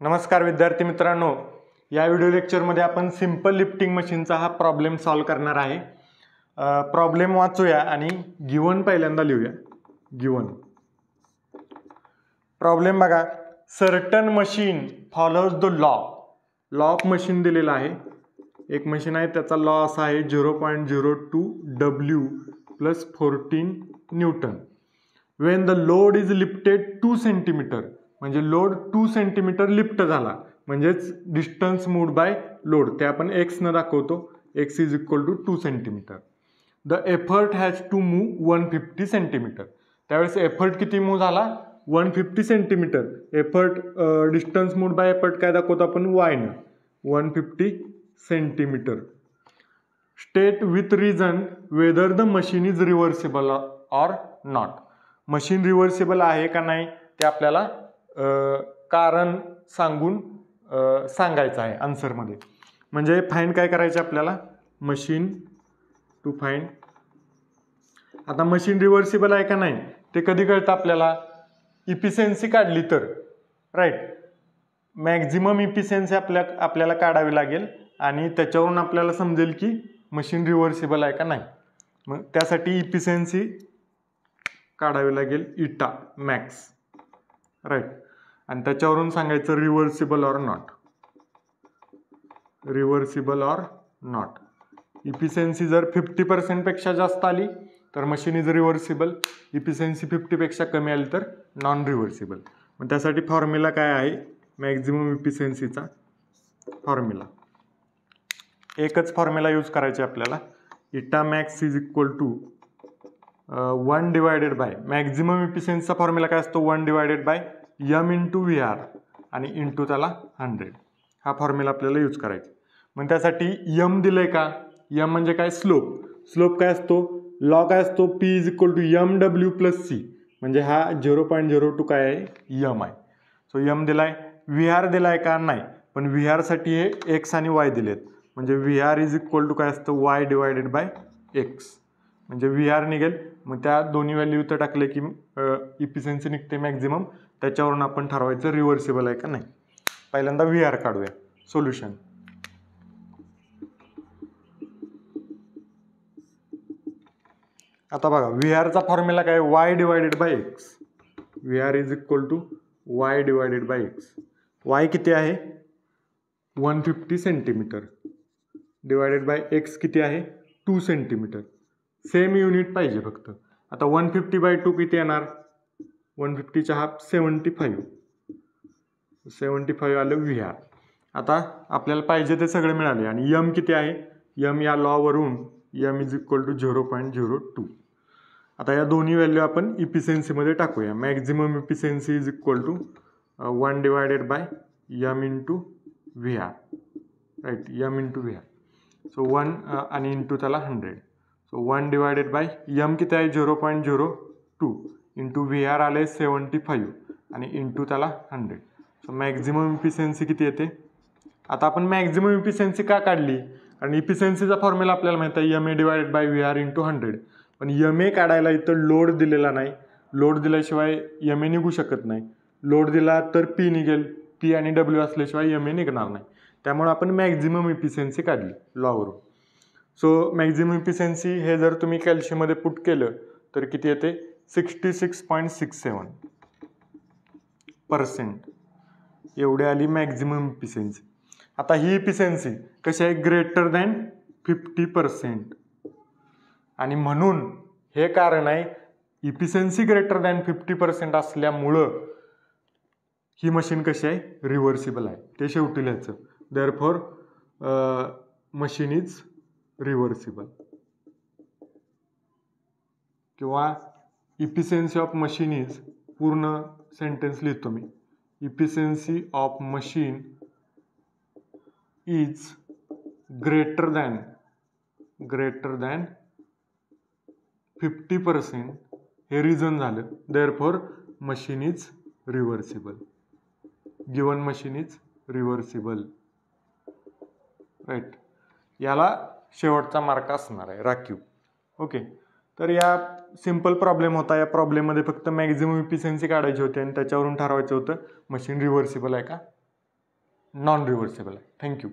नमस्कार विद्यार्थी मित्रांनो, या व्हिडिओ लेक्चरमध्ये आपण सिंपल लिफ्टिंग मशीनचा हा प्रॉब्लेम सॉल्व करणार आहे। प्रॉब्लेम वाचूया आणि गिवन पहिल्यांदा लिहूया। गिवन प्रॉब्लेम बघा, certain machine follows the law of machine दिलेला आहे। एक मशीन आहे, त्याचा लॉ असा आहे 0.02 W + 14 Newton when the load is lifted 2 centimetre, म्हणजे लोड 2 सेंटीमीटर लिफ्ट झाला, म्हणजेच डिस्टन्स मूव्ड बाय लोड ते आपण x न दाखवतो, x is equal to 2 centimetre. The effort has to move 150 centimetre, त्यावेळेस एफर्ट किती मूव्ह झाला 150 centimetre. Effort distance moved by effort काय दाखवतो आपण y न 150 centimetre. State with reason whether the machine is reversible or not, machine reversible आहे का नाही ते आपल्याला कारण सांगून सांगायचं आहे आन्सरमध्ये। म्हणजे फाइंड काय करायचे आपल्याला, मशीन टू फाइंड। आता मशीन रिव्हर्सिबल आहे का नाही ते कधी कळतं आपल्याला, इफिशियन्सी काढली तर, राईट। मॅक्झिमम इफिशियन्सी आपल्याला काढावी लागेल आणि त्याच्यावरून आपल्याला समजेल की मशीन रिव्हर्सिबल आहे का नाही। मग त्यासाठी इफिशियन्सी काढावी लागेल इटा मॅक्स, राईट, आणि त्याच्यावरून सांगायचं reversible or not, reversible or not. Efficiency जर 50% पेक्षा जास्त आली तर मशीन इज रिव्हर्सिबल, इफिशियन्सी 50 पेक्षा कमी आली तर नॉन रिव्हर्सिबल। मग त्यासाठी फॉर्म्युला काय आहे, मॅक्झिमम इफिशियन्सीचा फॉर्म्युला, एकच फॉर्म्युला यूज करायची आपल्याला, eta max is equal to 1 divided by, maximum इफिशियन्सीचा फॉर्म्युला काय असतो 1 divided by m into VR आणि इंटू त्याला 100, हा फॉर्म्युला आपल्याला यूज करायचा। मग त्यासाठी m दिलंय का, m म्हणजे काय स्लोप, स्लोप काय असतो, लॉ काय असतो P is equal to MW + C, म्हणजे हा 0.02 काय आहे m आहे। सो m दिलाय, VR दिलाय का नाही, पण VR साठी हे x आणि y दिलेत, म्हणजे VR इज इक्वल टू काय असतं y डिवायडेड बाय x, म्हणजे VR निघेल। मग त्या दोन्ही व्हॅल्यू इथं टाकले की इफिशियन्सी निघते मॅक्झिमम, त्याच्यावरून आपण ठरवायचं रिव्हर्सिबल आहे का नाही। पहिल्यांदा VR काढूया, सोल्युशन। आता बघा VR चा फॉर्म्युला काय y divided by x, VR is equal to y divided by x, y किती आहे 150 सेंटीमीटर डिवायडेड बाय x किती आहे 2 सेंटीमीटर, सेम युनिट पाहिजे फक्त। आता 150/2 किती येणार, 150च्या हाफ 75 आलं VR। आता आपल्याला पाहिजे ते सगळे मिळाले आणि m किती आहे, m या लॉ वरून m इज इक्वल टू 0.02। आता या दोन्ही व्हॅल्यू आपण इफिशियन्सी मध्ये टाकूया, maximum efficiency is equal to 1 divided by m into VR, right, m into VR, so 1 आणि इंटू त्याला 100, सो 1 डिवायडेड बाय m किती आहे 0.02 इंटू VR आले 75 आणि इंटू त्याला 100, सो मॅक्झिमम इफिशियन्सी किती येते। आता आपण मॅक्झिमम इफिशियन्सी का काढली, कारण इफिशियन्सीचा फॉर्म्युला आपल्याला माहिती आहे MA divided by VR into 100, पण MA काढायला इथं लोड दिलेला नाही, लोड दिल्याशिवाय MA निघू शकत नाही, लोड दिला तर P निघेल, P आणि W असल्याशिवाय MA निघणार नाही, त्यामुळे आपण मॅक्झिमम इफिशियन्सी काढली लॉवरून। सो मॅक्झिमम इफिशियन्सी हे जर तुम्ही कॅल्शियममध्ये पुट केलं तर किती येते 66.67%, एवढी आली मॅक्झिमम इफिशियन्सी। आता ही इफिशियन्सी कशी आहे ग्रेटर दॅन 50%, आणि म्हणून हे कारण आहे इफिशियन्सी ग्रेटर दॅन 50% असल्यामुळं ही मशीन कशी आहे रिव्हर्सिबल आहे, ते शेवटी लिहायचं, देअरफॉर मशीन इज रिव्हर्सिबल, किंवा इफिशियन्सी ऑफ मशीन इज, पूर्ण सेंटेन्स लिहितो मी, efficiency of machine is greater than 50%, हे रिझन झालं, therefore machine is reversible, given machine is reversible, right. याला शेवटचा मार्क असणार आहे राखीव, ओके। तर या सिंपल प्रॉब्लेम होता, या प्रॉब्लेममध्ये फक्त मॅक्झिमम इफिशियन्सी काढायची होती आणि त्याच्यावरून ठरवायचं होतं मशीन रिव्हर्सिबल आहे का नॉन रिव्हर्सेबल आहे. थँक्यू.